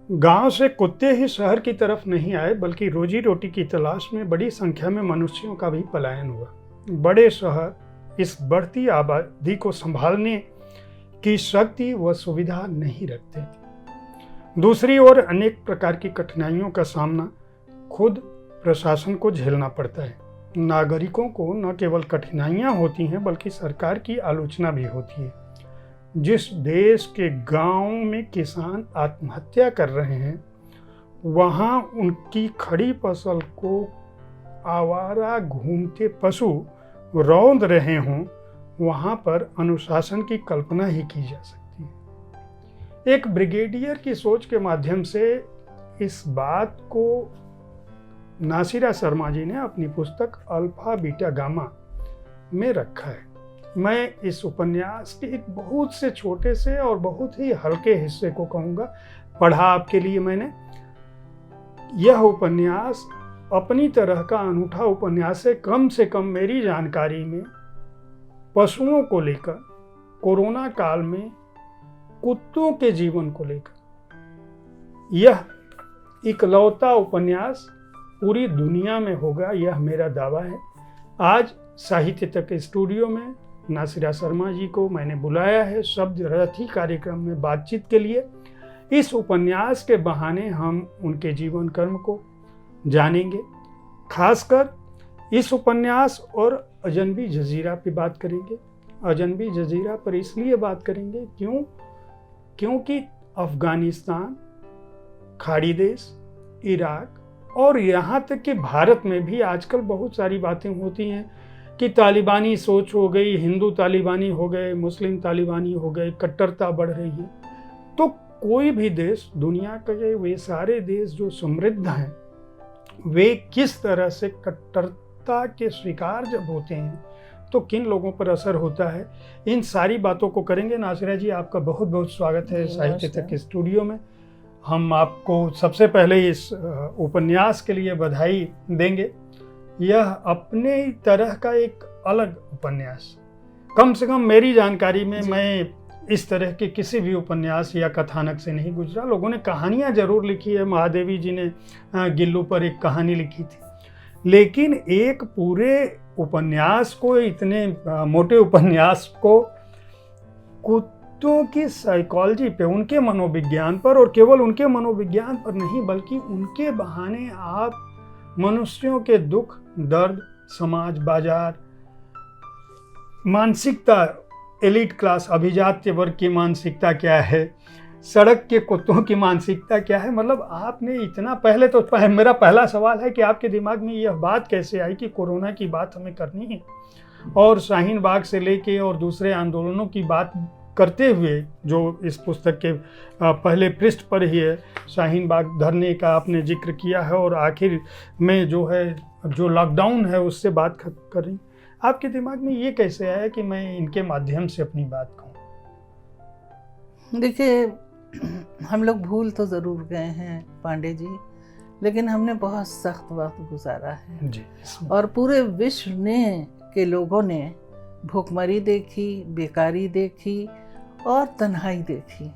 गांव से कुत्ते ही शहर की तरफ नहीं आए, बल्कि रोजी रोटी की तलाश में बड़ी संख्या में मनुष्यों का भी पलायन हुआ। बड़े शहर इस बढ़ती आबादी को संभालने की शक्ति व सुविधा नहीं रखते थे। दूसरी ओर अनेक प्रकार की कठिनाइयों का सामना खुद प्रशासन को झेलना पड़ता है। नागरिकों को न केवल कठिनाइयां होती हैं, बल्कि सरकार की आलोचना भी होती है। जिस देश के गांव में किसान आत्महत्या कर रहे हैं, वहां उनकी खड़ी फसल को आवारा घूमते पशु रौंद रहे हों, वहां पर अनुशासन की कल्पना ही की जा सकती है। एक ब्रिगेडियर की सोच के माध्यम से इस बात को नासिरा शर्मा जी ने अपनी पुस्तक अल्फा बीटा गामा में रखा है। मैं इस उपन्यास के एक बहुत से छोटे से और बहुत ही हल्के हिस्से को कहूँगा, पढ़ा आपके लिए मैंने। यह उपन्यास अपनी तरह का अनूठा उपन्यास है। से कम मेरी जानकारी में पशुओं को लेकर, कोरोना काल में कुत्तों के जीवन को लेकर यह इकलौता उपन्यास पूरी दुनिया में होगा, यह मेरा दावा है। आज साहित्य तक स्टूडियो में नासिरा शर्मा जी को मैंने बुलाया है शब्द रथी कार्यक्रम में बातचीत के लिए। इस उपन्यास के बहाने हम उनके जीवन कर्म को जानेंगे। खासकर इस उपन्यास और अजनबी जजीरा पे बात करेंगे। अजनबी जजीरा पर इसलिए बात करेंगे क्योंकि अफगानिस्तान, खाड़ी देश, इराक और यहाँ तक कि भारत में भी आजकल बहुत सारी बातें होती हैं कि तालिबानी सोच हो गई, हिंदू तालिबानी हो गए, मुस्लिम तालिबानी हो गए, कट्टरता बढ़ रही है। तो कोई भी देश, दुनिया के वे सारे देश जो समृद्ध हैं, वे किस तरह से कट्टरता के शिकार जब होते हैं तो किन लोगों पर असर होता है, इन सारी बातों को करेंगे। नासिरा जी, आपका बहुत बहुत स्वागत है साहित्य तक स्टूडियो में। हम आपको सबसे पहले इस उपन्यास के लिए बधाई देंगे। यह अपने तरह का एक अलग उपन्यास, कम से कम मेरी जानकारी में मैं इस तरह के किसी भी उपन्यास या कथानक से नहीं गुजरा। लोगों ने कहानियां जरूर लिखी है, महादेवी जी ने गिल्लू पर एक कहानी लिखी थी, लेकिन एक पूरे उपन्यास को, इतने मोटे उपन्यास को कुत्तों की साइकोलॉजी पे, उनके मनोविज्ञान पर, और केवल उनके मनोविज्ञान पर नहीं बल्कि उनके बहाने आप मनुष्यों के दुख दर्द, समाज, बाजार, मानसिकता, एलिट क्लास, अभिजात्य वर्ग की मानसिकता क्या है, सड़क के कुत्तों की मानसिकता क्या है। मतलब आपने इतना, पहले तो मेरा पहला सवाल है कि आपके दिमाग में यह बात कैसे आई कि कोरोना की बात हमें करनी है, और शाहीन बाग से लेके और दूसरे आंदोलनों की बात करते हुए, जो इस पुस्तक के पहले पृष्ठ पर ही है, शाहीन बाग धरने का आपने जिक्र किया है, और आखिर में जो है, जो लॉकडाउन है उससे बात कर रही। आपके दिमाग में ये कैसे आया कि मैं इनके माध्यम से अपनी बात कहूँ? देखिए, हम लोग भूल तो ज़रूर गए हैं पांडे जी, लेकिन हमने बहुत सख्त वक्त गुजारा है जी। और पूरे विश्व के लोगों ने भूखमरी देखी, बेकारी देखी और तन्हाई देखी।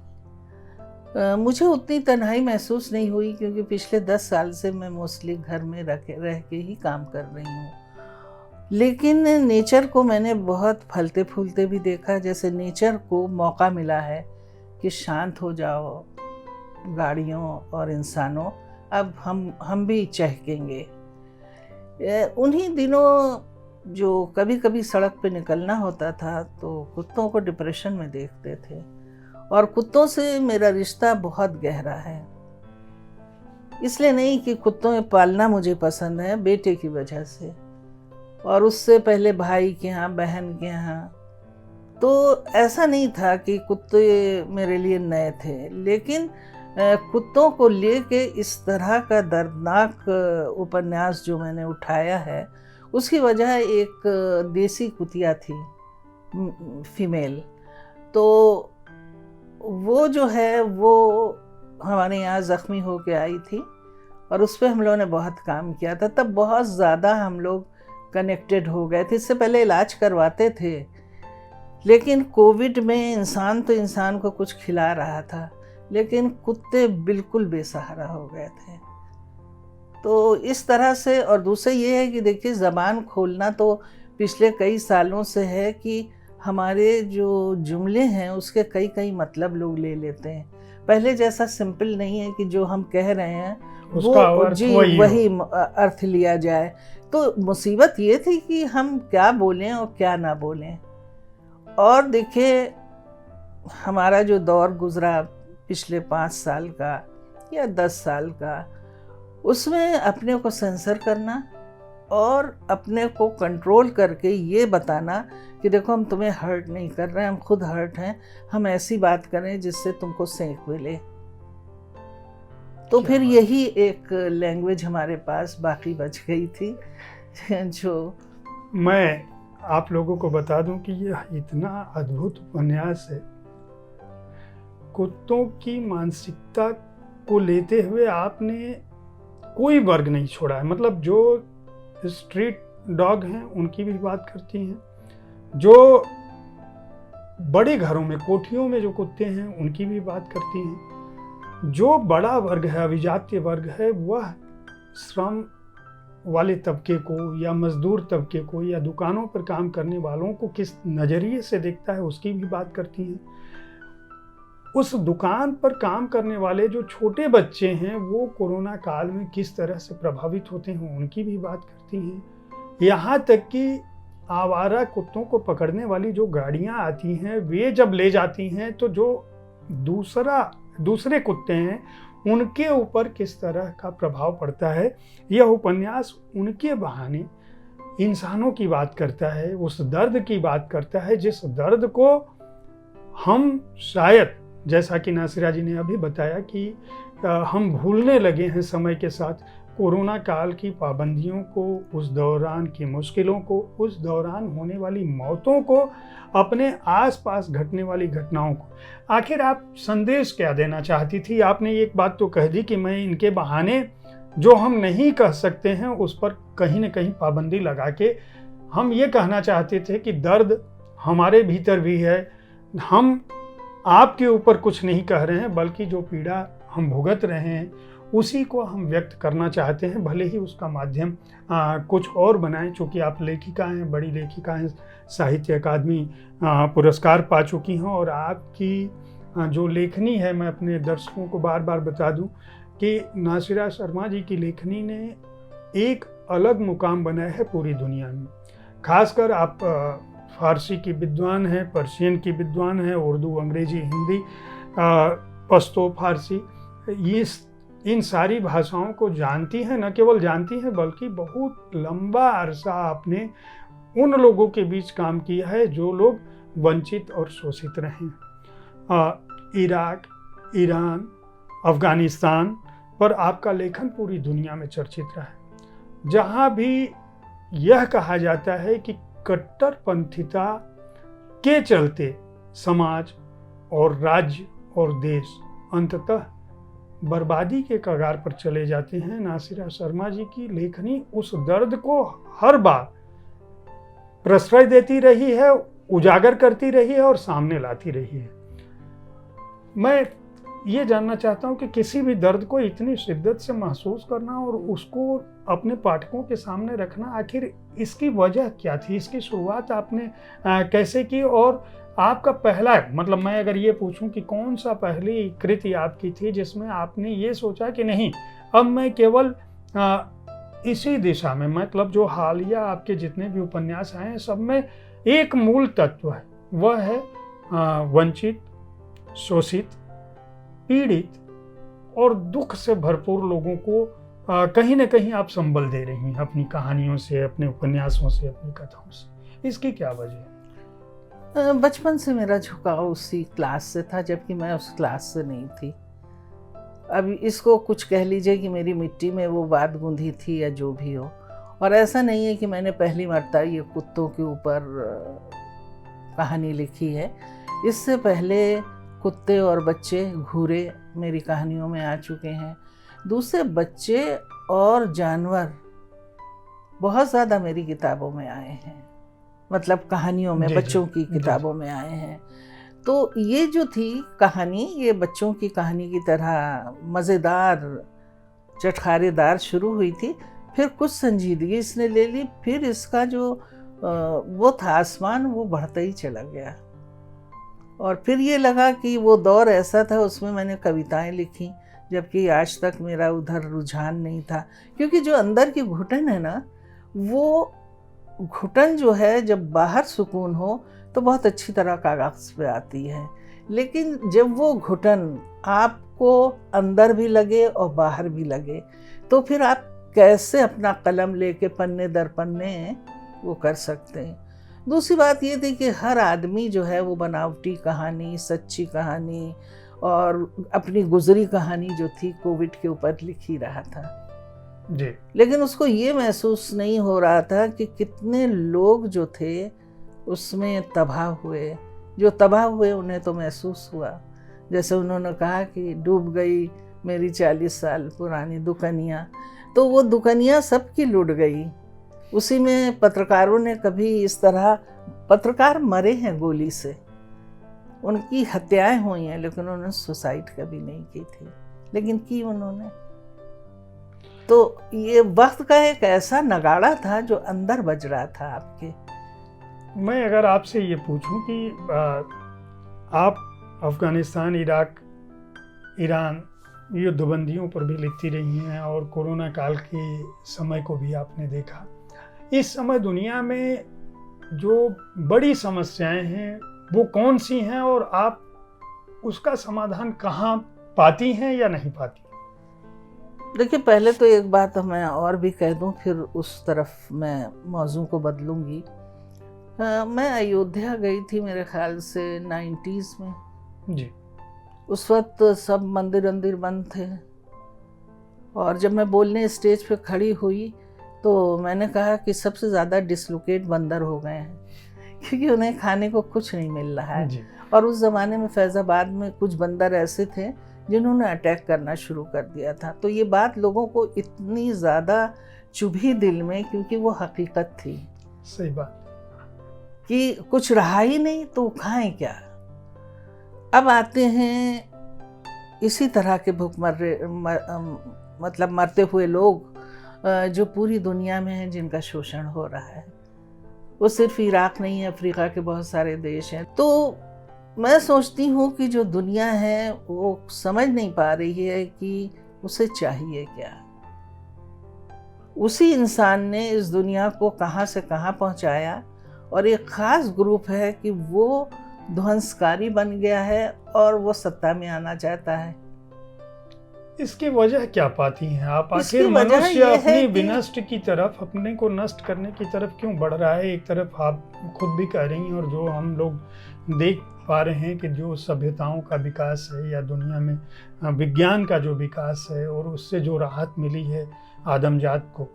मुझे उतनी तन्हाई महसूस नहीं हुई, क्योंकि पिछले 10 साल से मैं मोस्टली घर में रह के ही काम कर रही हूँ। लेकिन नेचर को मैंने बहुत फलते फूलते भी देखा। जैसे नेचर को मौका मिला है कि शांत हो जाओ गाड़ियों और इंसानों, अब हम भी चहकेंगे। उन्हीं दिनों जो कभी कभी सड़क पे निकलना होता था तो कुत्तों को डिप्रेशन में देखते थे, और कुत्तों से मेरा रिश्ता बहुत गहरा है। इसलिए नहीं कि कुत्तों पालना मुझे पसंद है, बेटे की वजह से, और उससे पहले भाई के यहाँ, बहन के यहाँ। तो ऐसा नहीं था कि कुत्ते मेरे लिए नए थे, लेकिन कुत्तों को लेके इस तरह का दर्दनाक उपन्यास जो मैंने उठाया है, उसकी वजह एक देसी कुतिया थी, फीमेल। तो वो जो है, वो हमारे यहाँ ज़ख्मी हो के आई थी, और उस पर हम लोगों ने बहुत काम किया था। तब बहुत ज़्यादा हम लोग कनेक्टेड हो गए थे। इससे पहले इलाज करवाते थे, लेकिन कोविड में इंसान तो इंसान को कुछ खिला रहा था, लेकिन कुत्ते बिल्कुल बेसहारा हो गए थे। तो इस तरह से, और दूसरा ये है कि देखिए ज़बान खोलना तो पिछले कई सालों से है कि हमारे जो जुमले हैं उसके कई कई मतलब लोग ले लेते हैं। पहले जैसा सिंपल नहीं है कि जो हम कह रहे हैं उसका वो अर्थ जी वही हो। वही अर्थ लिया जाए। तो मुसीबत ये थी कि हम क्या बोलें और क्या ना बोलें। और देखिए हमारा जो दौर गुजरा पिछले 5 साल का या 10 साल का, उसमें अपने को सेंसर करना और अपने को कंट्रोल करके ये बताना कि देखो हम तुम्हें हर्ट नहीं कर रहे हैं, हम खुद हर्ट हैं, हम ऐसी बात करें जिससे तुमको सेंक मिले। तो फिर यही एक लैंग्वेज हमारे पास बाकी बच गई थी। जो मैं आप लोगों को बता दूं कि यह इतना अद्भुत उपन्यास है। कुत्तों की मानसिकता को लेते हुए आपने कोई वर्ग नहीं छोड़ा है। मतलब जो स्ट्रीट डॉग हैं उनकी भी बात करती हैं, जो बड़े घरों में कोठियों में जो कुत्ते हैं उनकी भी बात करती हैं। जो बड़ा वर्ग है, अभिजात्य वर्ग है, वह श्रम वाले तबके को या मजदूर तबके को या दुकानों पर काम करने वालों को किस नज़रिए से देखता है उसकी भी बात करती हैं। उस दुकान पर काम करने वाले जो छोटे बच्चे हैं वो कोरोना काल में किस तरह से प्रभावित होते हैं उनकी भी बात करती हैं। यहाँ तक कि आवारा कुत्तों को पकड़ने वाली जो गाड़ियाँ आती हैं वे जब ले जाती हैं तो जो दूसरे कुत्ते हैं उनके ऊपर किस तरह का प्रभाव पड़ता है। यह उपन्यास उनके बहाने इंसानों की बात करता है, उस दर्द की बात करता है जिस दर्द को हम शायद, जैसा कि नासिरा जी ने अभी बताया कि हम भूलने लगे हैं समय के साथ। कोरोना काल की पाबंदियों को, उस दौरान की मुश्किलों को, उस दौरान होने वाली मौतों को, अपने आसपास घटने वाली घटनाओं को। आखिर आप संदेश क्या देना चाहती थी? आपने एक बात तो कह दी कि मैं इनके बहाने जो हम नहीं कह सकते हैं उस पर कहीं न कहीं पाबंदी लगा के हम ये कहना चाहते थे कि दर्द हमारे भीतर भी है। हम आपके ऊपर कुछ नहीं कह रहे हैं, बल्कि जो पीड़ा हम भुगत रहे हैं उसी को हम व्यक्त करना चाहते हैं, भले ही उसका माध्यम कुछ और बनाएं। चूँकि आप लेखिका हैं, बड़ी लेखिका हैं, साहित्य अकादमी पुरस्कार पा चुकी हैं, और आपकी जो लेखनी है, मैं अपने दर्शकों को बार बार बता दूं कि नासिरा शर्मा जी की लेखनी ने एक अलग मुकाम बनाया है पूरी दुनिया में। खासकर आप फारसी की विद्वान हैं, पर्शियन की विद्वान हैं, उर्दू, अंग्रेजी, हिंदी, पश्तो, फारसी, ये इन सारी भाषाओं को जानती हैं। न केवल जानती हैं बल्कि बहुत लंबा अरसा आपने उन लोगों के बीच काम किया है जो लोग वंचित और शोषित रहे। इराक, ईरान, अफगानिस्तान पर आपका लेखन पूरी दुनिया में चर्चित रहा है। जहाँ भी यह कहा जाता है कि कट्टरपंथिता के चलते समाज और राज्य और देश अंततः बर्बादी के कगार पर चले जाते हैं, नासिरा शर्मा जी की लेखनी उस दर्द को हर बार प्रश्रय देती रही है, उजागर करती रही है और सामने लाती रही है। मैं ये जानना चाहता हूँ कि किसी भी दर्द को इतनी शिद्दत से महसूस करना और उसको अपने पाठकों के सामने रखना, आखिर इसकी वजह क्या थी? इसकी शुरुआत आपने कैसे की? और आपका पहला, मतलब मैं अगर ये पूछूं कि कौन सा पहली कृति आपकी थी जिसमें आपने ये सोचा कि नहीं, अब मैं केवल इसी दिशा में, मतलब जो हालिया आपके जितने भी उपन्यास आए हैं सब में एक मूल तत्व है, वह है वंचित, शोषित, पीड़ित और दुख से भरपूर लोगों को कहीं ना कहीं आप संबल दे रही हैं अपनी कहानियों से, अपने उपन्यासों से, अपनी कथाओं से। इसकी क्या वजह है? बचपन से मेरा झुकाव उसी क्लास से था, जबकि मैं उस क्लास से नहीं थी। अब इसको कुछ कह लीजिए कि मेरी मिट्टी में वो बात गूंधी थी या जो भी हो। और ऐसा नहीं है कि मैंने पहली मर्तबा ये कुत्तों के ऊपर कहानी लिखी है। इससे पहले कुत्ते और बच्चे, घूरे मेरी कहानियों में आ चुके हैं। दूसरे बच्चे और जानवर बहुत ज़्यादा मेरी किताबों में आए हैं, मतलब कहानियों में, बच्चों की किताबों में आए हैं। तो ये जो थी कहानी, ये बच्चों की कहानी की तरह मज़ेदार, चटखारेदार शुरू हुई थी, फिर कुछ संजीदगी इसने ले ली, फिर इसका जो वो था आसमान, वो बढ़ता ही चला गया। और फिर ये लगा कि वो दौर ऐसा था, उसमें मैंने कविताएं लिखी, जबकि आज तक मेरा उधर रुझान नहीं था। क्योंकि जो अंदर की घुटन है ना, वो घुटन जो है जब बाहर सुकून हो तो बहुत अच्छी तरह कागज़ पे आती है, लेकिन जब वो घुटन आपको अंदर भी लगे और बाहर भी लगे, तो फिर आप कैसे अपना कलम लेके पन्ने दर पन्ने वो कर सकते हैं। दूसरी बात ये थी कि हर आदमी जो है वो बनावटी कहानी, सच्ची कहानी और अपनी गुजरी कहानी जो थी कोविड के ऊपर लिख ही रहा था जी। लेकिन उसको ये महसूस नहीं हो रहा था कि कितने लोग जो थे उसमें तबाह हुए। जो तबाह हुए उन्हें तो महसूस हुआ, जैसे उन्होंने कहा कि डूब गई मेरी 40 साल पुरानी दुकनियाँ, तो वो दुकनियाँ सबकी लुट गई। उसी में पत्रकारों ने कभी इस तरह, पत्रकार मरे हैं गोली से, उनकी हत्याएं हुई हैं, लेकिन उन्होंने सुसाइड कभी नहीं की थी, लेकिन की उन्होंने। तो ये वक्त का एक ऐसा नगाड़ा था जो अंदर बज रहा था आपके। मैं अगर आपसे ये पूछूं कि आप अफ़गानिस्तान, इराक, ईरान युद्धबंदियों पर भी लिखती रही हैं और कोरोना काल के समय को भी आपने देखा। इस समय दुनिया में जो बड़ी समस्याएं हैं वो कौन सी हैं और आप उसका समाधान कहाँ पाती हैं या नहीं पाती? देखिए, पहले तो एक बात मैं और भी कह दूं, फिर उस तरफ मैं मौजू को बदलूंगी। मैं अयोध्या गई थी मेरे ख्याल से 90s में जी। उस वक्त सब मंदिर अंदिर बंद थे, और जब मैं बोलने स्टेज पे खड़ी हुई तो मैंने कहा कि सबसे ज़्यादा डिसलोकेट बंदर हो गए हैं, क्योंकि उन्हें खाने को कुछ नहीं मिल रहा है जी। और उस ज़माने में फैज़ाबाद में कुछ बंदर ऐसे थे जिन्होंने अटैक करना शुरू कर दिया था। तो ये बात लोगों को इतनी ज़्यादा चुभी दिल में, क्योंकि वो हकीकत थी। सही बात कि कुछ रहा ही नहीं तो खाएं क्या। अब आते हैं इसी तरह के मतलब मरते हुए लोग जो पूरी दुनिया में हैं, जिनका शोषण हो रहा है। वो सिर्फ इराक नहीं है, अफ्रीका के बहुत सारे देश हैं। तो मैं सोचती हूँ कि जो दुनिया है वो समझ नहीं पा रही है कि उसे चाहिए क्या। उसी इंसान ने इस दुनिया को कहाँ से कहाँ पहुँचाया, और एक ख़ास ग्रुप है कि वो ध्वंसकारी बन गया है और वो सत्ता में आना चाहता है। इसकी वजह क्या पाती हैं आप? इसकी आखिर वजह मनुष्य ये है अपनी कि- विनष्ट की तरफ, अपने को नष्ट करने की तरफ क्यों बढ़ रहा है? एक तरफ आप खुद भी कह रही हैं और जो हम लोग देख पा रहे हैं कि जो सभ्यताओं का विकास है या दुनिया में विज्ञान का जो विकास है और उससे जो राहत मिली है आदमजात को,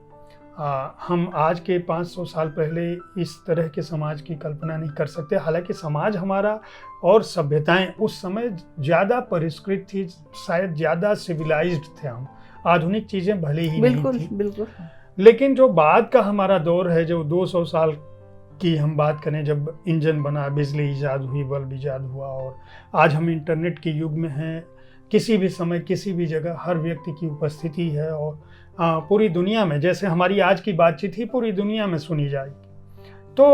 हम आज के 500 साल पहले इस तरह के समाज की कल्पना नहीं कर सकते। हालांकि समाज हमारा और सभ्यताएं उस समय ज़्यादा परिष्कृत थी, शायद ज़्यादा सिविलाइज्ड थे हम। आधुनिक चीज़ें भले ही नहीं थी, बिल्कुल। लेकिन जो बाद का हमारा दौर है, जो 200 साल की हम बात करें, जब इंजन बना, बिजली ईजाद हुई, बल्ब ईजाद हुआ और आज हम इंटरनेट के युग में हैं। किसी भी समय किसी भी जगह हर व्यक्ति की उपस्थिति है और पूरी दुनिया में, जैसे हमारी आज की बातचीत ही पूरी दुनिया में सुनी जाएगी। तो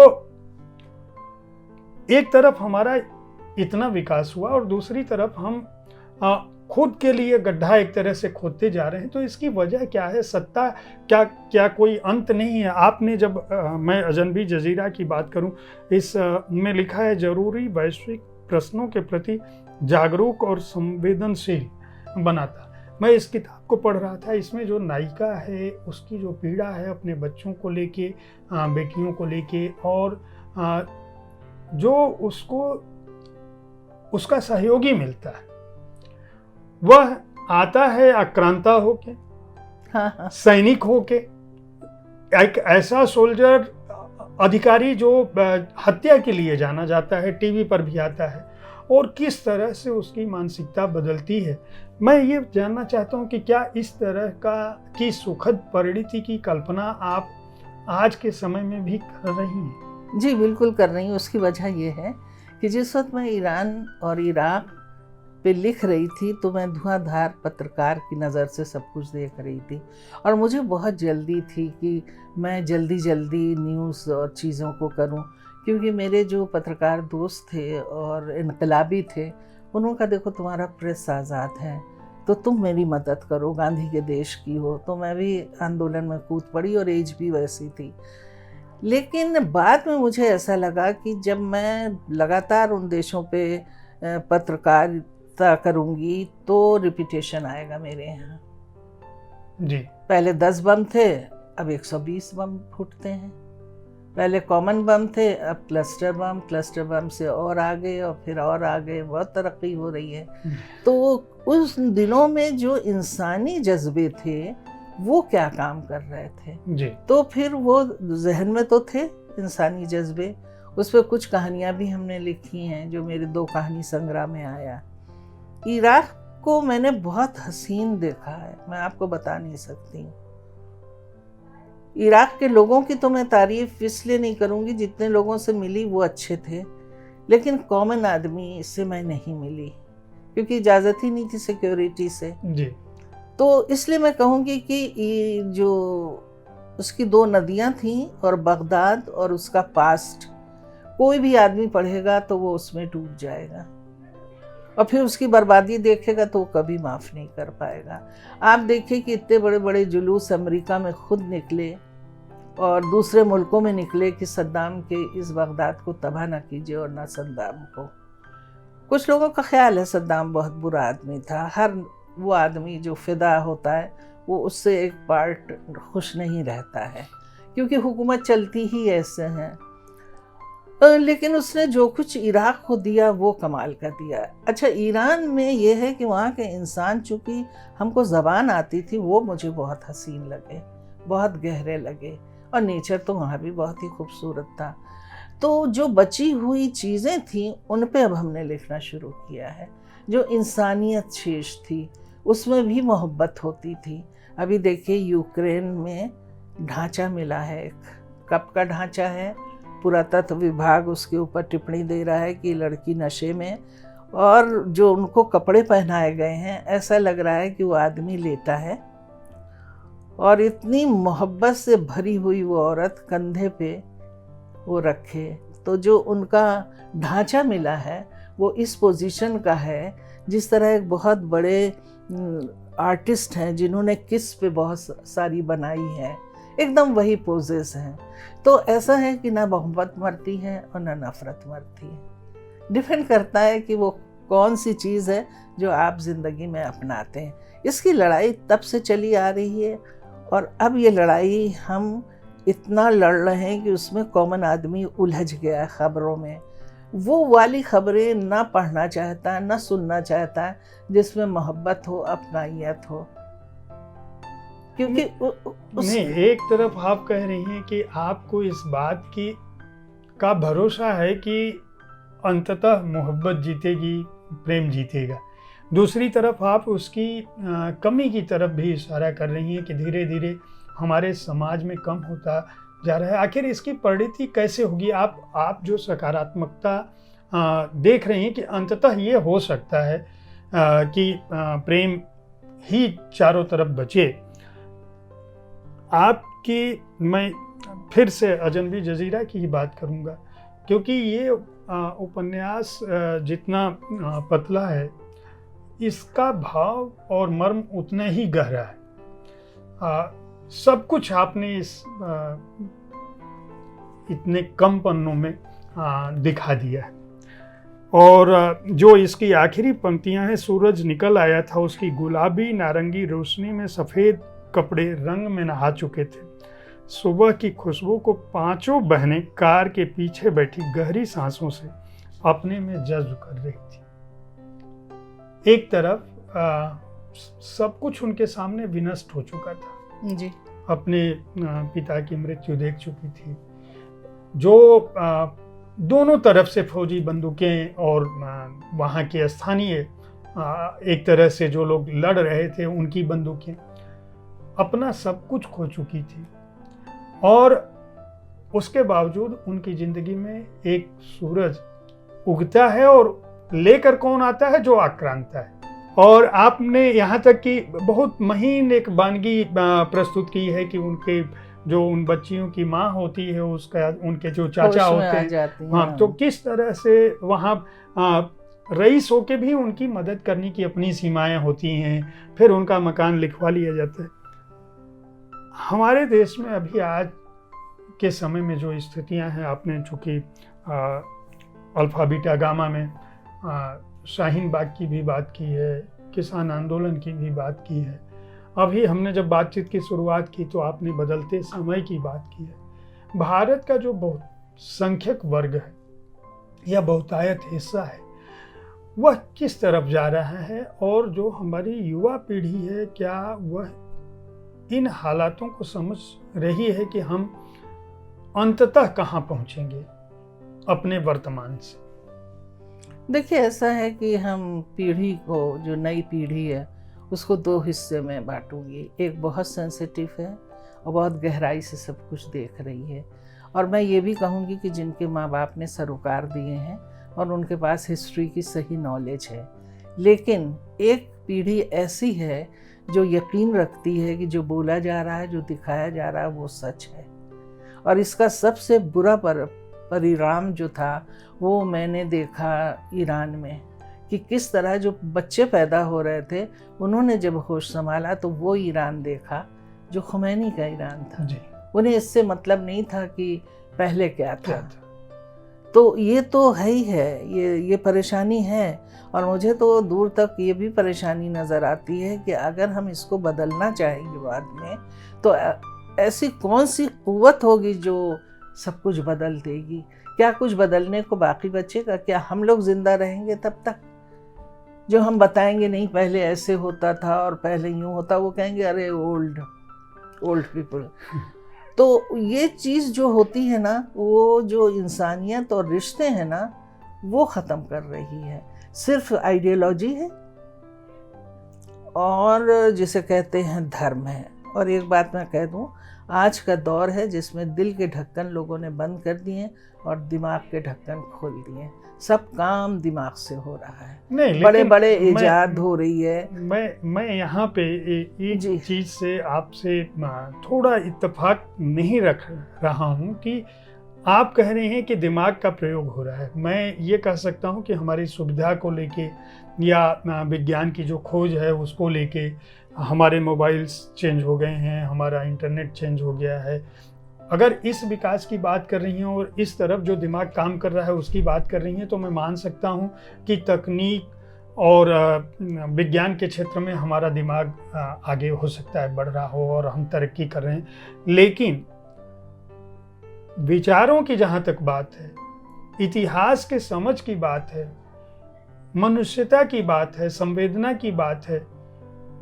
एक तरफ हमारा इतना विकास हुआ और दूसरी तरफ हम खुद के लिए गड्ढा एक तरह से खोदते जा रहे हैं। तो इसकी वजह क्या है? सत्ता क्या कोई अंत नहीं है? आपने जब मैं अजनबी जजीरा की बात करूं, इस में लिखा है जरूरी वैश्विक प्रश्नों के प्रति जागरूक और संवेदनशील बनाता। मैं इस किताब को पढ़ रहा था, इसमें जो नायिका है उसकी जो पीड़ा है अपने बच्चों को लेके, बेटियों को लेके, और जो उसको उसका सहयोगी मिलता है, वह आता है आक्रांता होके, सैनिक होके, एक ऐसा सोल्जर अधिकारी जो हत्या के लिए जाना जाता है, टीवी पर भी आता है, और किस तरह से उसकी मानसिकता बदलती है। मैं ये जानना चाहता हूँ कि क्या इस तरह की सुखद परिणति की कल्पना आप आज के समय में भी कर रही हैं? जी बिल्कुल कर रही हूँ। उसकी वजह ये है कि जिस वक्त मैं ईरान और इराक पे लिख रही थी तो मैं धुआंधार पत्रकार की नज़र से सब कुछ देख रही थी, और मुझे बहुत जल्दी थी कि मैं जल्दी जल्दी न्यूज़ और चीज़ों को करूं, क्योंकि मेरे जो पत्रकार दोस्त थे और इनकलाबी थे, उन्होंने कहा देखो तुम्हारा प्रेस आज़ाद है तो तुम मेरी मदद करो, गांधी के देश की हो। तो मैं भी आंदोलन में कूद पड़ी और एज भी वैसी थी। लेकिन बाद में मुझे ऐसा लगा कि जब मैं लगातार उन देशों पे पत्रकारिता करूंगी तो रिपीटेशन आएगा मेरे यहाँ। जी। पहले 10 बम थे, अब 120 बम फूटते हैं। पहले कॉमन बम थे, अब क्लस्टर बम से और आगे और फिर और आगे, बहुत तरक्की हो रही है। तो उस दिनों में जो इंसानी जज्बे थे वो क्या काम कर रहे थे जी। तो फिर वो जहन में तो थे इंसानी जज्बे। उस पर कुछ कहानियाँ भी हमने लिखी हैं जो मेरे 2 कहानी संग्रह में आया। इराक को मैंने बहुत हसीन देखा है, मैं आपको बता नहीं सकती। इराक के लोगों की तो मैं तारीफ इसलिए नहीं करूँगी, जितने लोगों से मिली वो अच्छे थे, लेकिन कॉमन आदमी से मैं नहीं मिली क्योंकि इजाज़त ही नहीं थी सिक्योरिटी से। जी। तो इसलिए मैं कहूँगी कि जो उसकी 2 नदियाँ थीं और बगदाद और उसका पास्ट, कोई भी आदमी पढ़ेगा तो वो उसमें डूब जाएगा और फिर उसकी बर्बादी देखेगा तो वो कभी माफ़ नहीं कर पाएगा। आप देखिए कि इतने बड़े बड़े जुलूस अमेरिका में खुद निकले और दूसरे मुल्कों में निकले कि सद्दाम के इस बगदाद को तबाह ना कीजिए और ना सद्दाम को। कुछ लोगों का ख्याल है सद्दाम बहुत बुरा आदमी था। हर वो आदमी जो फिदा होता है वो उससे एक पार्ट खुश नहीं रहता है क्योंकि हुकूमत चलती ही ऐसे हैं। लेकिन उसने जो कुछ इराक को दिया वो कमाल का दिया। अच्छा, ईरान में ये है कि वहाँ के इंसान, चूँकि हमको ज़बान आती थी, वो मुझे बहुत हसीन लगे, बहुत गहरे लगे, और नेचर तो वहाँ भी बहुत ही खूबसूरत था। तो जो बची हुई चीज़ें थीं उन पे अब हमने लिखना शुरू किया है। जो इंसानियत शेष थी उसमें भी मोहब्बत होती थी। अभी देखिए यूक्रेन में ढांचा मिला है, एक कब का ढांचा है, पुरातत्व विभाग उसके ऊपर टिप्पणी दे रहा है कि लड़की नशे में, और जो उनको कपड़े पहनाए गए हैं ऐसा लग रहा है कि वो आदमी लेटा है, और इतनी मोहब्बत से भरी हुई वो औरत कंधे पे वो रखे। तो जो उनका ढांचा मिला है वो इस पोजीशन का है जिस तरह एक बहुत बड़े आर्टिस्ट हैं जिन्होंने किस पे बहुत सारी बनाई है, एकदम वही पोजेस हैं। तो ऐसा है कि ना मोहब्बत मरती है और ना नफरत मरती है। डिपेंड करता है कि वो कौन सी चीज़ है जो आप ज़िंदगी में अपनाते हैं। इसकी लड़ाई तब से चली आ रही है और अब ये लड़ाई हम इतना लड़ रहे हैं कि उसमें कॉमन आदमी उलझ गया है खबरों में। वो वाली खबरें ना पढ़ना चाहता है, ना सुनना चाहता है जिसमें मोहब्बत हो, अपनाइयत हो। क्योंकि नहीं, एक तरफ आप कह रही हैं कि आपको इस बात की का भरोसा है कि अंततः मोहब्बत जीतेगी, प्रेम जीतेगा। दूसरी तरफ आप उसकी कमी की तरफ भी इशारा कर रही हैं कि धीरे धीरे हमारे समाज में कम होता जा रहा है। आखिर इसकी परिणति कैसे होगी? आप जो सकारात्मकता देख रहे हैं कि अंततः ये हो सकता है कि प्रेम ही चारों तरफ बचे। आपकी, मैं फिर से अजनबी जजीरा की ही बात करूंगा क्योंकि ये उपन्यास जितना पतला है इसका भाव और मर्म उतना ही गहरा है। सब कुछ आपने इस इतने कम पन्नों में दिखा दिया है। और जो इसकी आखिरी पंक्तियां हैं, सूरज निकल आया था, उसकी गुलाबी नारंगी रोशनी में सफ़ेद कपड़े रंग में नहा चुके थे। सुबह की खुशबू को 5 बहनें कार के पीछे बैठी गहरी सांसों से अपने में जज्ब कर रही थी। एक तरफ सब कुछ उनके सामने विनष्ट हो चुका था जी। अपने पिता की मृत्यु देख चुकी थी, जो दोनों तरफ से फौजी बंदूकें और वहाँ के स्थानीय एक तरह से जो लोग लड़ रहे थे उनकी बंदूकें, अपना सब कुछ खो चुकी थी। और उसके बावजूद उनकी ज़िंदगी में एक सूरज उगता है और लेकर कौन आता है? जो आक्रांता है। और आपने यहाँ तक कि बहुत महीन एक वानगी प्रस्तुत की है कि उनके जो उन बच्चियों की माँ होती है उसका उनके जो चाचा होश में होते आ हैं, जाती हैं। हाँ, तो किस तरह से वहाँ रईस होके भी उनकी मदद करने की अपनी सीमाएं होती हैं, फिर उनका मकान लिखवा लिया जाता है। हमारे देश में अभी आज के समय में जो स्थितियां हैं, आपने चूँकि अल्फा बीटा गामा में शाहीन बाग की भी बात की है, किसान आंदोलन की भी बात की है, अभी हमने जब बातचीत की शुरुआत की तो आपने बदलते समय की बात की है। भारत का जो बहुसंख्यक वर्ग है या बहुतायत हिस्सा है, वह किस तरफ जा रहा है, और जो हमारी युवा पीढ़ी है क्या वह इन हालातों को समझ रही है कि हम अंततः कहाँ पहुँचेंगे अपने वर्तमान से? देखिए, ऐसा है कि हम पीढ़ी को, जो नई पीढ़ी है, उसको दो हिस्से में बांटूंगी। एक बहुत सेंसिटिव है और बहुत गहराई से सब कुछ देख रही है, और मैं ये भी कहूँगी कि जिनके माँ बाप ने सरोकार दिए हैं और उनके पास हिस्ट्री की सही नॉलेज है। लेकिन एक पीढ़ी ऐसी है जो यकीन रखती है कि जो बोला जा रहा है, जो दिखाया जा रहा है, वो सच है। और इसका सबसे बुरा परिणाम जो था वो मैंने देखा ईरान में, कि किस तरह जो बच्चे पैदा हो रहे थे, उन्होंने जब होश संभाला तो वो ईरान देखा जो खुमैनी का ईरान था जी। उन्हें इससे मतलब नहीं था कि पहले क्या था। तो ये तो है ही है, ये परेशानी है। और मुझे तो दूर तक ये भी परेशानी नज़र आती है कि अगर हम इसको बदलना चाहेंगे बाद में, तो ऐसी कौन सी कुव्वत होगी जो सब कुछ बदल देगी? क्या कुछ बदलने को बाकी बचेगा? क्या हम लोग जिंदा रहेंगे तब तक? जो हम बताएंगे नहीं पहले ऐसे होता था और पहले यूँ होता, वो कहेंगे अरे ओल्ड पीपल। तो ये चीज़ जो होती है ना, वो जो इंसानियत और रिश्ते हैं ना, वो ख़त्म कर रही है। सिर्फ आइडियोलॉजी है और जिसे कहते हैं धर्म है। और एक बात मैं कह दूं, आज का दौर है जिसमें दिल के ढक्कन लोगों ने बंद कर दिए और दिमाग के ढक्कन खोल दिए। सब काम दिमाग से हो रहा है, नहीं, बड़े बड़े इजाद हो रही है। मैं यहाँ पे एक चीज़ से आपसे थोड़ा इत्तेफाक नहीं रख रहा हूँ कि आप कह रहे हैं कि दिमाग का प्रयोग हो रहा है। मैं ये कह सकता हूँ कि हमारी सुविधा को लेके या विज्ञान की जो खोज है उसको लेके हमारे मोबाइल्स चेंज हो गए हैं, हमारा इंटरनेट चेंज हो गया है। अगर इस विकास की बात कर रही हैं और इस तरफ जो दिमाग काम कर रहा है उसकी बात कर रही हैं, तो मैं मान सकता हूँ कि तकनीक और विज्ञान के क्षेत्र में हमारा दिमाग आगे हो सकता है बढ़ रहा हो और हम तरक्की कर रहे हैं। लेकिन विचारों की जहाँ तक बात है, इतिहास के समझ की बात है, मनुष्यता की बात है, संवेदना की बात है,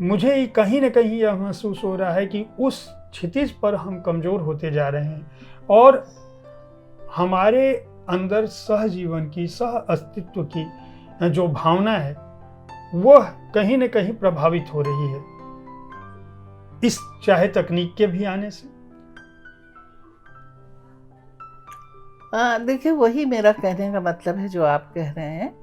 मुझे कहीं ना कहीं यह महसूस हो रहा है कि उस क्षितिज पर हम कमज़ोर होते जा रहे हैं और हमारे अंदर सहजीवन की, सह अस्तित्व की जो भावना है वह कहीं ना कहीं प्रभावित हो रही है, इस चाहे तकनीक के भी आने से। देखिए, वही मेरा कहने का मतलब है जो आप कह रहे हैं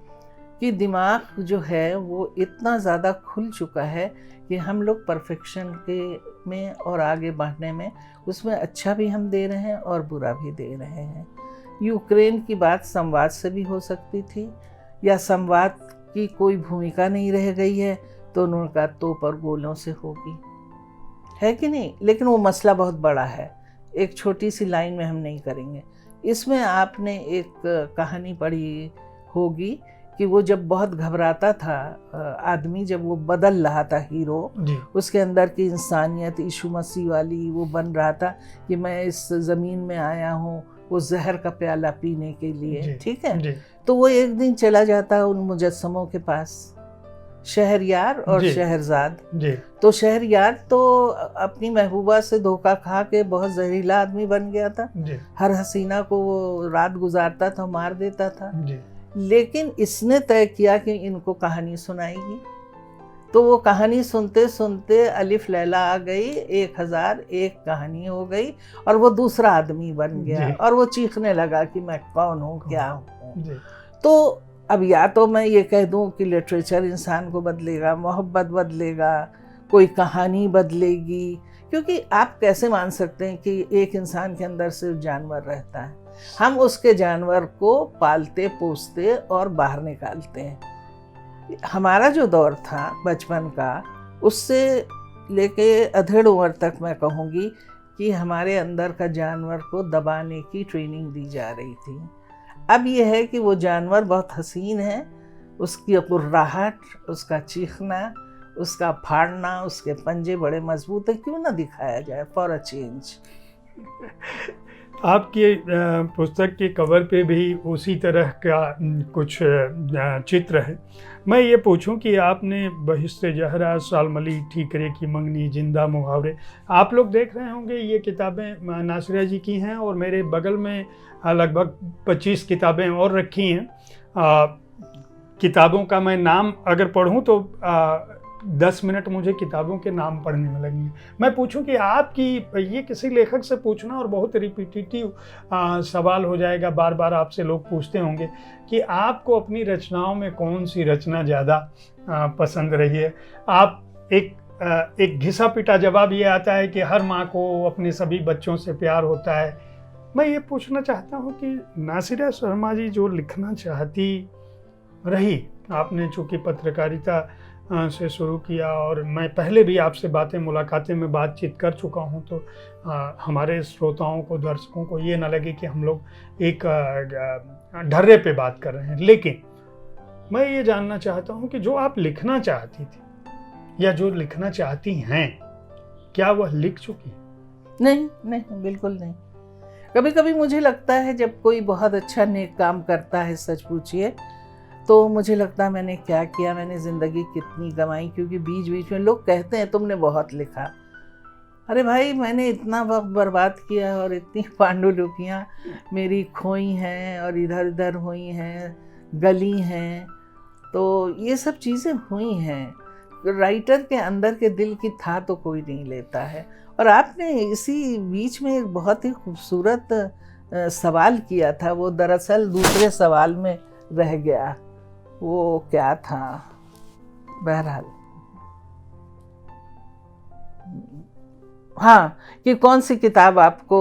कि दिमाग जो है वो इतना ज़्यादा खुल चुका है कि हम लोग परफेक्शन के में और आगे बढ़ने में उसमें अच्छा भी हम दे रहे हैं और बुरा भी दे रहे हैं। यूक्रेन की बात संवाद से भी हो सकती थी, या संवाद की कोई भूमिका नहीं रह गई है तो उनका तोप और गोलों से होगी, है कि नहीं? लेकिन वो मसला बहुत बड़ा है, एक छोटी सी लाइन में हम नहीं करेंगे। इसमें आपने एक कहानी पढ़ी होगी कि वो जब बहुत घबराता था आदमी, जब वो बदल रहा था हीरो, उसके अंदर की इंसानियत यीशु मसीह वाली वो बन रहा था कि मैं इस ज़मीन में आया हूँ वो जहर का प्याला पीने के लिए, ठीक है? तो वो एक दिन चला जाता है उन मुजस्समों के पास, शहरयार और शहरजाद। तो शहरयार तो अपनी महबूबा से धोखा खा के बहुत जहरीला आदमी बन गया था, हर हसीना को वो रात गुजारता था, मार देता था। लेकिन इसने तय किया कि इनको कहानी सुनाएगी, तो वो कहानी सुनते सुनते अलिफ लैला आ गई, 1001 कहानी हो गई और वो दूसरा आदमी बन गया और वो चीखने लगा कि मैं कौन हूँ, क्या हूँ। तो अब या तो मैं ये कह दूं कि लिटरेचर इंसान को बदलेगा, मोहब्बत बदलेगा, कोई कहानी बदलेगी, क्योंकि आप कैसे मान सकते हैं कि एक इंसान के अंदर सिर्फ जानवर रहता है। हम उसके जानवर को पालते पोसते और बाहर निकालते हैं। हमारा जो दौर था बचपन का, उससे लेके अधेड़ उम्र तक मैं कहूँगी कि हमारे अंदर का जानवर को दबाने की ट्रेनिंग दी जा रही थी। अब यह है कि वो जानवर बहुत हसीन है, उसकी कुर्राहट, उसका चीखना, उसका फाड़ना, उसके पंजे बड़े मजबूत हैं, क्यों ना दिखाया जाए फॉर अ चेंज। आपकी पुस्तक के कवर पे भी उसी तरह का कुछ चित्र है। मैं ये पूछूं कि आपने बहिश्ते जहरा, शालमली, ठीकरे की मंगनी, जिंदा मुहावरे, आप लोग देख रहे होंगे ये किताबें नासिरा जी की हैं और मेरे बगल में लगभग 25 किताबें और रखी हैं। किताबों का मैं नाम अगर पढ़ूं तो 10 मिनट मुझे किताबों के नाम पढ़ने में लगेंगे। मैं पूछूं कि आपकी, ये किसी लेखक से पूछना और बहुत रिपीटिटिव सवाल हो जाएगा, बार बार आपसे लोग पूछते होंगे कि आपको अपनी रचनाओं में कौन सी रचना ज़्यादा पसंद रही है। आप एक घिसा पिटा जवाब ये आता है कि हर माँ को अपने सभी बच्चों से प्यार होता है। मैं ये पूछना चाहता हूँ कि नासिरा शर्मा जी जो लिखना चाहती रही, आपने चूँकि पत्रकारिता से शुरू किया और मैं पहले भी आपसे मुलाकातें में बातचीत कर चुका हूं, तो हमारे श्रोताओं को, दर्शकों को ये ना लगे कि हम लोग एक ढर्रे पे बात कर रहे हैं। लेकिन मैं ये जानना चाहता हूं कि जो आप लिखना चाहती थी या जो लिखना चाहती हैं, क्या वह लिख चुकी? नहीं नहीं, बिल्कुल नहीं। कभी कभी मुझे लगता है जब कोई बहुत अच्छा नेक काम करता है, सच पूछिए, तो मुझे लगता है मैंने क्या किया, मैंने ज़िंदगी कितनी कमाई, क्योंकि बीच बीच में लोग कहते हैं तुमने बहुत लिखा। अरे भाई, मैंने इतना वक्त बर्बाद किया और इतनी पांडुलिपियाँ मेरी खोई हैं और इधर उधर हुई हैं, गली हैं, तो ये सब चीज़ें हुई हैं। राइटर के अंदर के दिल की था तो कोई नहीं लेता है। और आपने इसी बीच में एक बहुत ही खूबसूरत सवाल किया था, वो दरअसल दूसरे सवाल में रह गया। वो क्या था? बहरहाल, हाँ, कि कौन सी किताब आपको,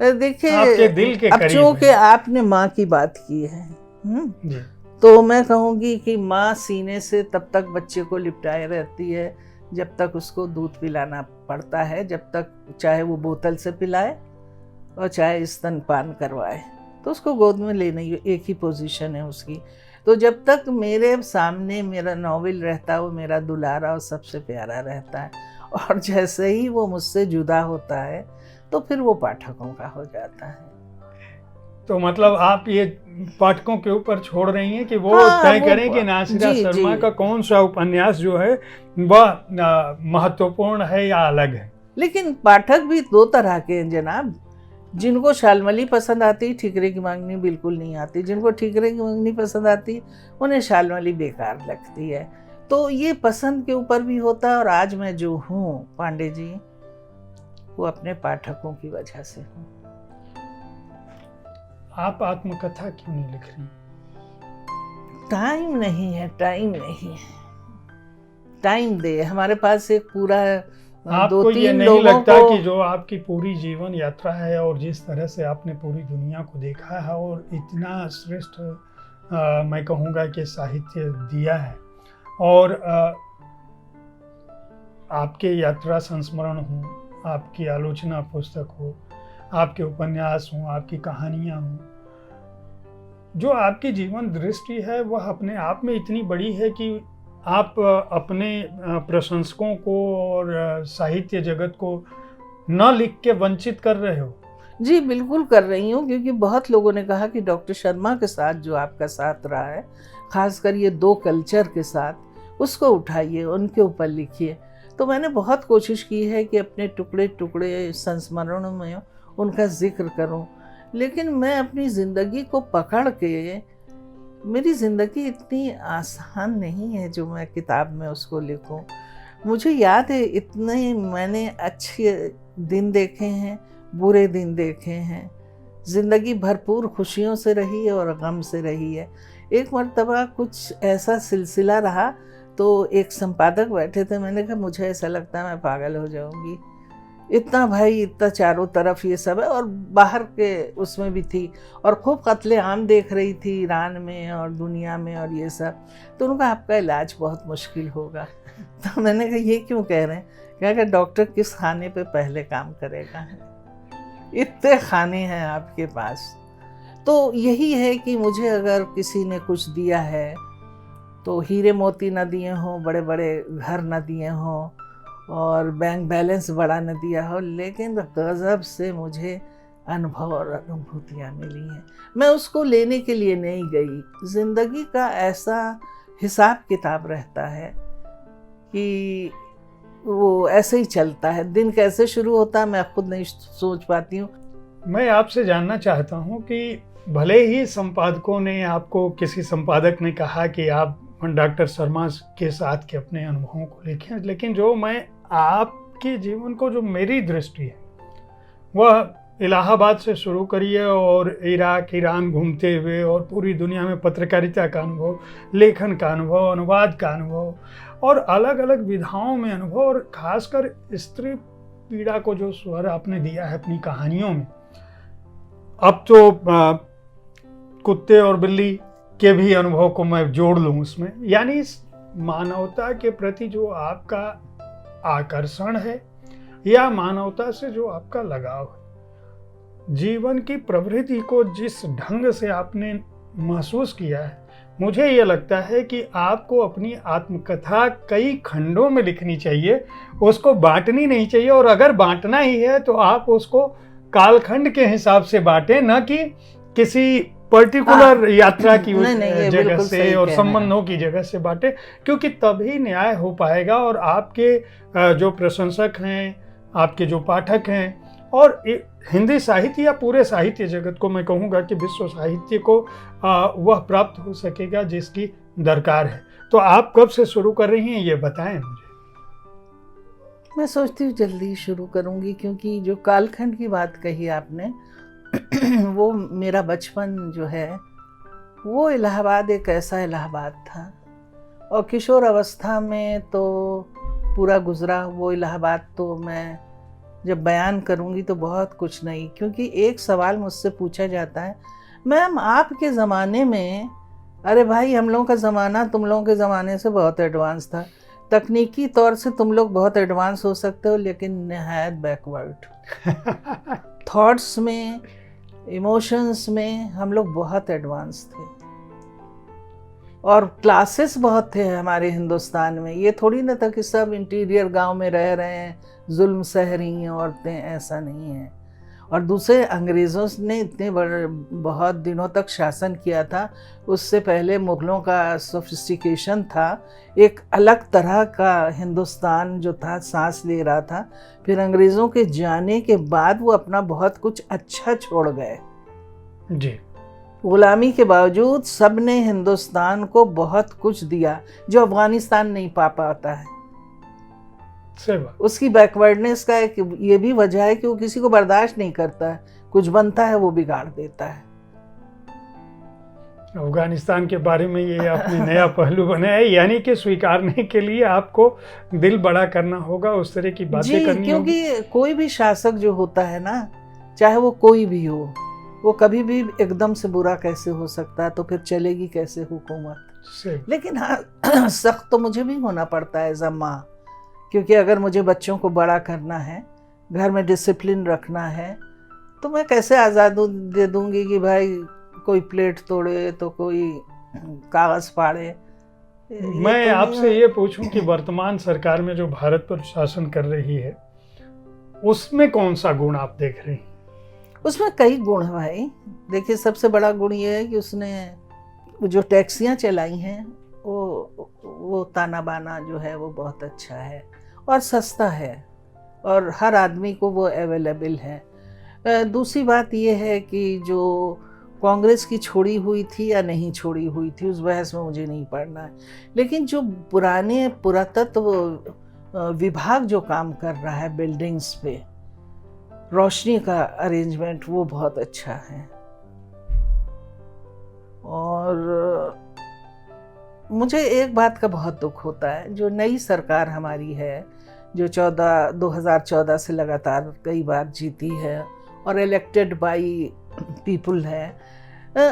देखिए आपके दिल के अब करीब चूंकि आपने माँ की बात की है, तो मैं कहूँगी कि माँ सीने से तब तक बच्चे को लिपटाए रहती है जब तक उसको दूध पिलाना पड़ता है, जब तक चाहे वो बोतल से पिलाए और चाहे स्तनपान करवाए, तो उसको गोद में लेना ही एक ही पोजीशन है उसकी। तो जब तक मेरे सामने मेरा नॉवेल रहता है, वो मेरा दुलारा और सबसे प्यारा रहता है, और जैसे ही वो मुझसे जुदा होता है तो फिर वो पाठकों का हो जाता है। तो मतलब आप ये पाठकों के ऊपर छोड़ रही हैं कि वो तय करें कि नासिरा शर्मा का कौन सा उपन्यास जो है वह महत्वपूर्ण है या अलग है। लेकिन पाठक भी दो तरह के हैं जनाब। जिनको शालमली पसंद आती, ठीकरे की मंगनी बिल्कुल नहीं आती। जिनको ठीकरे की मंगनी पसंद आती, उन्हें शालमली बेकार लगती है। तो ये पसंद के ऊपर भी होता है। और आज मैं जो हूँ पांडे जी, वो अपने पाठकों की वजह से हूँ। आप आत्मकथा क्यों नहीं लिख रही? टाइम नहीं है, टाइम नहीं है। टाइम दे, हमारे पास एक पूरा आपको ये नहीं लगता कि जो आपकी पूरी जीवन यात्रा है और जिस तरह से आपने पूरी दुनिया को देखा है और इतना श्रेष्ठ मैं कहूँगा कि साहित्य दिया है, और आपके यात्रा संस्मरण हो, आपकी आलोचना पुस्तक हो, आपके उपन्यास हों, आपकी कहानियाँ हों, जो आपकी जीवन दृष्टि है वह अपने आप में इतनी बड़ी है कि आप अपने प्रशंसकों को और साहित्य जगत को न लिख के वंचित कर रहे हो। जी बिल्कुल कर रही हूँ, क्योंकि बहुत लोगों ने कहा कि डॉक्टर शर्मा के साथ जो आपका साथ रहा है, खासकर ये दो कल्चर के साथ, उसको उठाइए, उनके ऊपर लिखिए। तो मैंने बहुत कोशिश की है कि अपने टुकड़े टुकड़े संस्मरणों में उनका जिक्र करूं, लेकिन मैं अपनी ज़िंदगी को पकड़ के, मेरी ज़िंदगी इतनी आसान नहीं है जो मैं किताब में उसको लिखूं। मुझे याद है इतने मैंने अच्छे दिन देखे हैं, बुरे दिन देखे हैं, ज़िंदगी भरपूर खुशियों से रही है और गम से रही है। एक मर्तबा कुछ ऐसा सिलसिला रहा तो एक संपादक बैठे थे, मैंने कहा मुझे ऐसा लगता है मैं पागल हो जाऊंगी, इतना भाई इतना चारों तरफ ये सब है, और बाहर के उसमें भी थी और खूब कत्ले आम देख रही थी ईरान में और दुनिया में और ये सब। तो उनका आपका इलाज बहुत मुश्किल होगा। तो मैंने कहा ये क्यों कह रहे हैं? क्या कि डॉक्टर किस खाने पे पहले काम करेगा, इतने खाने हैं आपके पास। तो यही है कि मुझे अगर किसी ने कुछ दिया है तो हीरे मोती न दिए हों, बड़े बड़े घर न दिए हों और बैंक बैलेंस बड़ा न दिया हो, लेकिन गज़ब से मुझे अनुभव और अनुभूतियाँ मिली हैं। मैं उसको लेने के लिए नहीं गई। ज़िंदगी का ऐसा हिसाब किताब रहता है कि वो ऐसे ही चलता है, दिन कैसे शुरू होता है मैं खुद नहीं सोच पाती हूँ। मैं आपसे जानना चाहता हूँ कि भले ही संपादकों ने आपको, किसी संपादक ने कहा कि आप डॉक्टर शर्मा के साथ के अपने अनुभवों को लिखें, लेकिन जो मैं आपके जीवन को, जो मेरी दृष्टि है वह इलाहाबाद से शुरू करिए और इराक ईरान घूमते हुए और पूरी दुनिया में पत्रकारिता का अनुभव, लेखन का अनुभव, अनुवाद का अनुभव और अलग अलग विधाओं में अनुभव, और खासकर स्त्री पीड़ा को जो स्वर आपने दिया है अपनी कहानियों में। अब तो कुत्ते और बिल्ली के भी अनुभव को मैं जोड़ लूँ उसमें, यानी इस मानवता के प्रति जो आपका आकर्षण है या मानवता से जो आपका लगाव है, जीवन की प्रवृत्ति को जिस ढंग से आपने महसूस किया है, मुझे ये लगता है कि आपको अपनी आत्मकथा कई खंडों में लिखनी चाहिए, उसको बांटनी नहीं चाहिए। और अगर बांटना ही है तो आप उसको कालखंड के हिसाब से बांटें, न कि किसी पर्टिकुलर यात्रा की जगह से और संबंधों की जगह से बांटे, क्योंकि तभी न्याय हो पाएगा। और आपके जो प्रशंसक हैं, आपके जो पाठक हैं, और हिंदी साहित्य या पूरे साहित्य जगत को मैं कहूँगा कि विश्व साहित्य को वह प्राप्त हो सकेगा जिसकी दरकार है। तो आप कब से शुरू कर रही हैं ये बताएं मुझे। मैं सोचती हूँ जल्दी शुरू करूँगी, क्योंकि जो कालखंड की बात कही आपने वो मेरा बचपन जो है वो इलाहाबाद एक ऐसा इलाहाबाद था, और किशोर अवस्था में तो पूरा गुजरा वो इलाहाबाद। तो मैं जब बयान करूँगी तो बहुत कुछ नहीं, क्योंकि एक सवाल मुझसे पूछा जाता है, मैम आपके ज़माने में, अरे भाई हम लोगों का ज़माना तुम लोगों के ज़माने से बहुत एडवांस था, तकनीकी तौर से तुम लोग बहुत एडवांस हो सकते हो, लेकिन नहायत बैकवर्ड थॉट्स में, इमोशंस में हम लोग बहुत एडवांस थे, और क्लासेस बहुत थे हमारे हिंदुस्तान में। ये थोड़ी ना था कि सब इंटीरियर गांव में रह रहे हैं, जुल्म सह रही हैं औरतें, ऐसा नहीं है। और दूसरे अंग्रेज़ों ने इतने बहुत दिनों तक शासन किया था, उससे पहले मुग़लों का सोफिस्टिकेशन था, एक अलग तरह का हिंदुस्तान जो था सांस ले रहा था। फिर अंग्रेज़ों के जाने के बाद वो अपना बहुत कुछ अच्छा छोड़ गए जी। गुलामी के बावजूद सब ने हिंदुस्तान को बहुत कुछ दिया जो अफ़गानिस्तान नहीं पा पाता है। उसकी बैकवर्डनेस का एक ये भी वजह है कि वो किसी को बर्दाश्त नहीं करता है, कुछ बनता है वो बिगाड़ देता है। अफगानिस्तान के बारे में ये आपने नया पहलू बनाया है, यानी कि स्वीकारने के लिए आपको दिल बड़ा करना होगा, उस तरह की बातें करनी होगी। क्योंकि कोई भी शासक जो होता है ना, चाहे वो कोई भी हो, वो कभी भी एकदम से बुरा कैसे हो सकता है, तो फिर चलेगी कैसे हुकूमत। लेकिन हाँ सख्त तो मुझे भी होना पड़ता है एज अ माँ, क्योंकि अगर मुझे बच्चों को बड़ा करना है, घर में डिसिप्लिन रखना है, तो मैं कैसे आज़ादी दे दूंगी कि भाई कोई प्लेट तोड़े तो कोई कागज़ फाड़े। मैं आपसे ये पूछूं कि वर्तमान सरकार में जो भारत पर शासन कर रही है, उसमें कौन सा गुण आप देख रही हैं? उसमें कई गुण है भाई। देखिए सबसे बड़ा गुण ये है कि उसने जो टैक्सियाँ चलाई हैं वो ताना बाना जो है वो बहुत अच्छा है और सस्ता है, और हर आदमी को वो अवेलेबल है। दूसरी बात ये है कि जो कांग्रेस की छोड़ी हुई थी या नहीं छोड़ी हुई थी उस बहस में मुझे नहीं पढ़ना है, लेकिन जो पुराने पुरातत्व विभाग जो काम कर रहा है बिल्डिंग्स पे, रोशनी का अरेंजमेंट वो बहुत अच्छा है। और मुझे एक बात का बहुत दुख होता है, जो नई सरकार हमारी है, जो 2014 से लगातार कई बार जीती है और इलेक्टेड बाई पीपल है,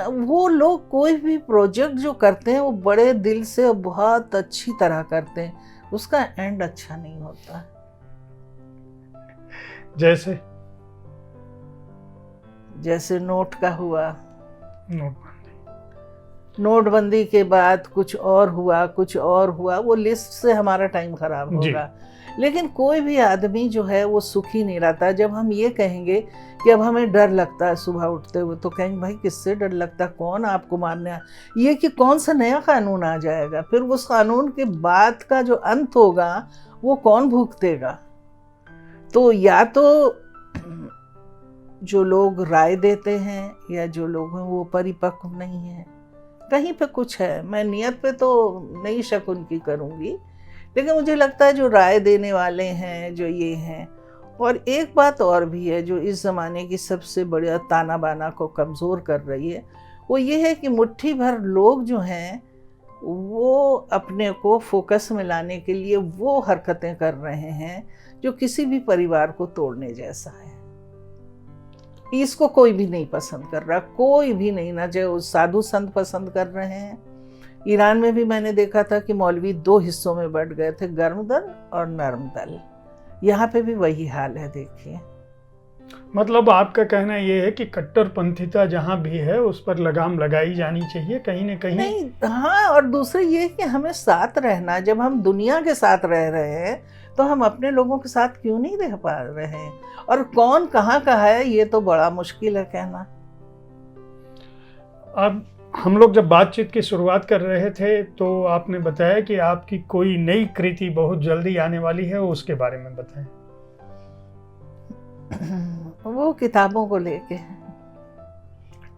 वो लोग कोई भी प्रोजेक्ट जो करते हैं वो बड़े दिल से और बहुत अच्छी तरह करते हैं, उसका एंड अच्छा नहीं होता। जैसे नोट का हुआ, नोटबंदी के बाद कुछ और हुआ, वो लिस्ट से हमारा टाइम खराब होगा। लेकिन कोई भी आदमी जो है वो सुखी नहीं रहता। जब हम ये कहेंगे कि अब हमें डर लगता है सुबह उठते हुए, तो कहेंगे भाई किससे डर लगता है, कौन आपको मारने ये कि कौन सा नया कानून आ जाएगा, फिर उस कानून के बाद का जो अंत होगा वो कौन भुगतेगा। तो या तो जो लोग राय देते हैं या जो लोग हैं वो परिपक्व नहीं है, कहीं पे कुछ है। मैं नियत पे तो नहीं शक उनकी करूँगी, लेकिन मुझे लगता है जो राय देने वाले हैं, जो ये हैं। और एक बात और भी है जो इस ज़माने की सबसे बड़ी ताना बाना को कमज़ोर कर रही है, वो ये है कि मुट्ठी भर लोग जो हैं वो अपने को फोकस में लाने के लिए वो हरकतें कर रहे हैं जो किसी भी परिवार को तोड़ने जैसा है। इसको कोई भी नहीं पसंद कर रहा, कोई भी नहीं, ना जो साधु संत पसंद कर रहे हैं। ईरान में भी मैंने देखा था कि मौलवी 2 हिस्सों में बंट गए थे, गर्म दल और नरम दल। यहाँ पे भी वही हाल है, देखिए। मतलब आपका कहना ये है कि कट्टरपंथीता जहाँ भी है उस पर लगाम लगाई जानी चाहिए कहीं न कहीं। नहीं, हाँ, और दूसरी ये कि हमें साथ रहना, जब हम दुनिया के साथ रह रहे हैं तो हम अपने लोगों के साथ क्यों नहीं रह पा रहे हैं। और कौन कहाँ का है ये तो बड़ा मुश्किल है कहना। अब हम लोग जब बातचीत की शुरुआत कर रहे थे तो आपने बताया कि आपकी कोई नई कृति बहुत जल्दी आने वाली है, उसके बारे में बताएं। वो किताबों को लेके,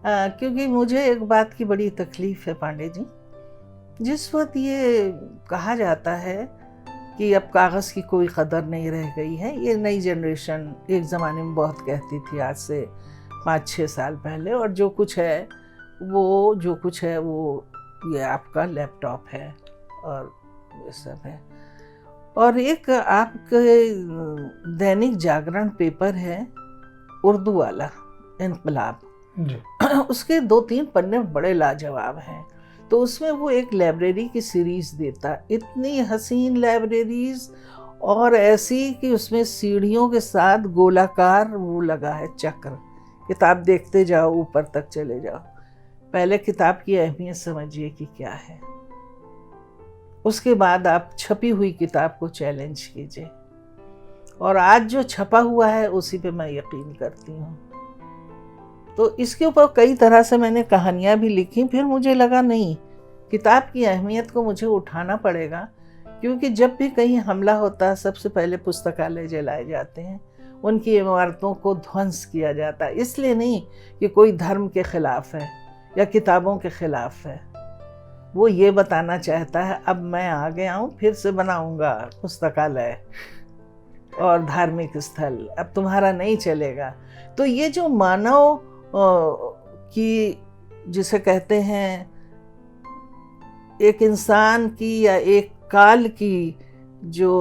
क्योंकि मुझे एक बात की बड़ी तकलीफ है पांडे जी। जिस वक्त ये कहा जाता है कि अब कागज़ की कोई कदर नहीं रह गई है, ये नई जनरेशन एक ज़माने में बहुत कहती थी, आज से 5-6 साल पहले, और जो कुछ है वो ये आपका लैपटॉप है और ये सब है। और एक आपके दैनिक जागरण पेपर है उर्दू वाला, इनकलाब, उसके 2-3 पन्ने बड़े लाजवाब हैं। तो उसमें वो एक लाइब्रेरी की सीरीज़ देता, इतनी हसीन लाइब्रेरीज़, और ऐसी कि उसमें सीढ़ियों के साथ गोलाकार वो लगा है चक्र, किताब देखते जाओ, ऊपर तक चले जाओ। पहले किताब की अहमियत समझिए कि क्या है, उसके बाद आप छपी हुई किताब को चैलेंज कीजिए। और आज जो छपा हुआ है उसी पे मैं यकीन करती हूँ। तो इसके ऊपर कई तरह से मैंने कहानियाँ भी लिखी। फिर मुझे लगा नहीं, किताब की अहमियत को मुझे उठाना पड़ेगा, क्योंकि जब भी कहीं हमला होता है सबसे पहले पुस्तकालय जलाए जाते हैं, उनकी इमारतों को ध्वंस किया जाता है। इसलिए नहीं कि कोई धर्म के ख़िलाफ़ है या किताबों के ख़िलाफ़ है, वो ये बताना चाहता है अब मैं आ गया हूँ, फिर से बनाऊँगा पुस्तकालय और धार्मिक स्थल, अब तुम्हारा नहीं चलेगा। तो ये जो मानव की, जिसे कहते हैं एक इंसान की या एक काल की जो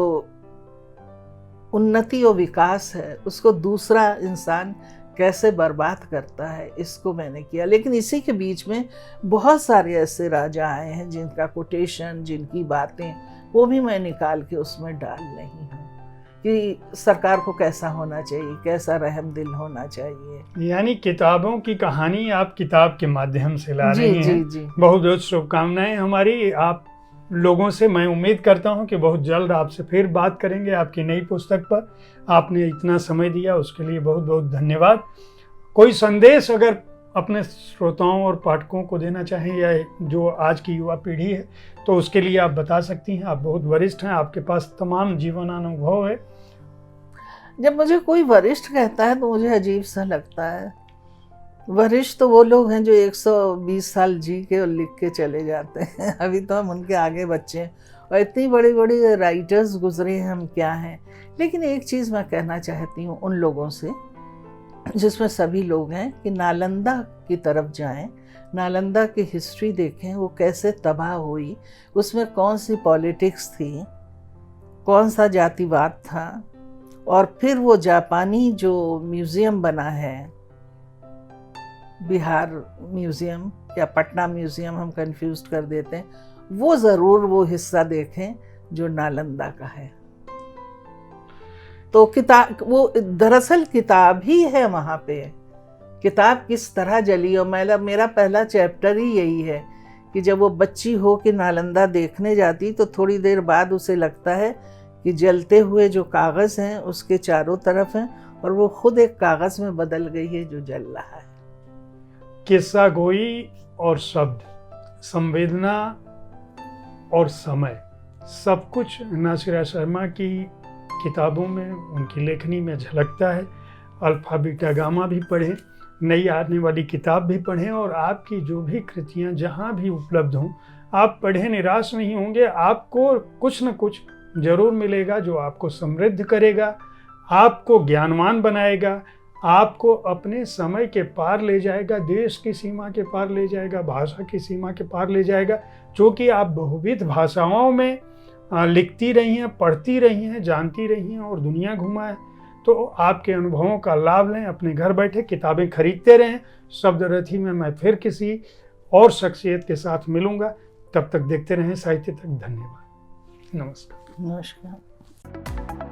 उन्नति और विकास है, उसको दूसरा इंसान कैसे बर्बाद करता है, इसको मैंने किया। लेकिन इसी के बीच में बहुत सारे ऐसे राजा आए हैं जिनका कोटेशन, जिनकी बातें, वो भी मैं निकाल के उसमें डाल रही हूँ कि सरकार को कैसा होना चाहिए, कैसा रहमदिल होना चाहिए। यानी किताबों की कहानी आप किताब के माध्यम से ला रही हैं। जी जी। बहुत बहुत शुभकामनाएं हमारी आप लोगों से। मैं उम्मीद करता हूं कि बहुत जल्द आपसे फिर बात करेंगे आपकी नई पुस्तक पर। आपने इतना समय दिया उसके लिए बहुत बहुत धन्यवाद। कोई संदेश अगर अपने श्रोताओं और पाठकों को देना चाहें, या जो आज की युवा पीढ़ी है, तो उसके लिए आप बता सकती हैं। आप बहुत वरिष्ठ हैं, आपके पास तमाम जीवनानुभव है। जब मुझे कोई वरिष्ठ कहता है तो मुझे अजीब सा लगता है। वरिष्ठ तो वो लोग हैं जो 120 साल जी के और लिख के चले जाते हैं। अभी तो हम उनके आगे बच्चे हैं, और इतनी बड़ी बड़ी राइटर्स गुजरे हैं, हम क्या हैं। लेकिन एक चीज़ मैं कहना चाहती हूँ उन लोगों से जिसमें सभी लोग हैं कि नालंदा की तरफ जाएं, नालंदा की हिस्ट्री देखें, वो कैसे तबाह हुई, उसमें कौन सी पॉलिटिक्स थी, कौन सा जातिवाद था। और फिर वो जापानी जो म्यूज़ियम बना है, बिहार म्यूज़ियम या पटना म्यूज़ियम, हम कंफ्यूज कर देते हैं, वो ज़रूर वो हिस्सा देखें जो नालंदा का है। तो किताब, वो दरअसल किताब ही है वहाँ पे, किताब किस तरह जली। और मेरा पहला चैप्टर ही यही है कि जब वो बच्ची हो कि नालंदा देखने जाती तो थोड़ी देर बाद उसे लगता है कि जलते हुए जो कागज़ हैं उसके चारों तरफ हैं और वो खुद एक कागज़ में बदल गई है जो जल रहा है। किस्सा गोई और शब्द, संवेदना और समय, सब कुछ नासिरा शर्मा की किताबों में, उनकी लेखनी में झलकता है। अल्फा बीटा गामा भी पढ़ें, नई आने वाली किताब भी पढ़ें और आपकी जो भी कृतियाँ जहाँ भी उपलब्ध हों आप पढ़ें, निराश नहीं होंगे। आपको कुछ न कुछ जरूर मिलेगा जो आपको समृद्ध करेगा, आपको ज्ञानवान बनाएगा, आपको अपने समय के पार ले जाएगा, देश की सीमा के पार ले जाएगा, भाषा की सीमा के पार ले जाएगा। जो कि आप बहुविध भाषाओं में लिखती रही हैं, पढ़ती रही हैं, जानती रही हैं और दुनिया घुमा है। तो आपके अनुभवों का लाभ लें, अपने घर बैठे किताबें खरीदते रहें। शब्दरथी में मैं फिर किसी और शख्सियत के साथ मिलूंगा, तब तक देखते रहें साहित्य तक। धन्यवाद। नमस्कार। नमस्कार।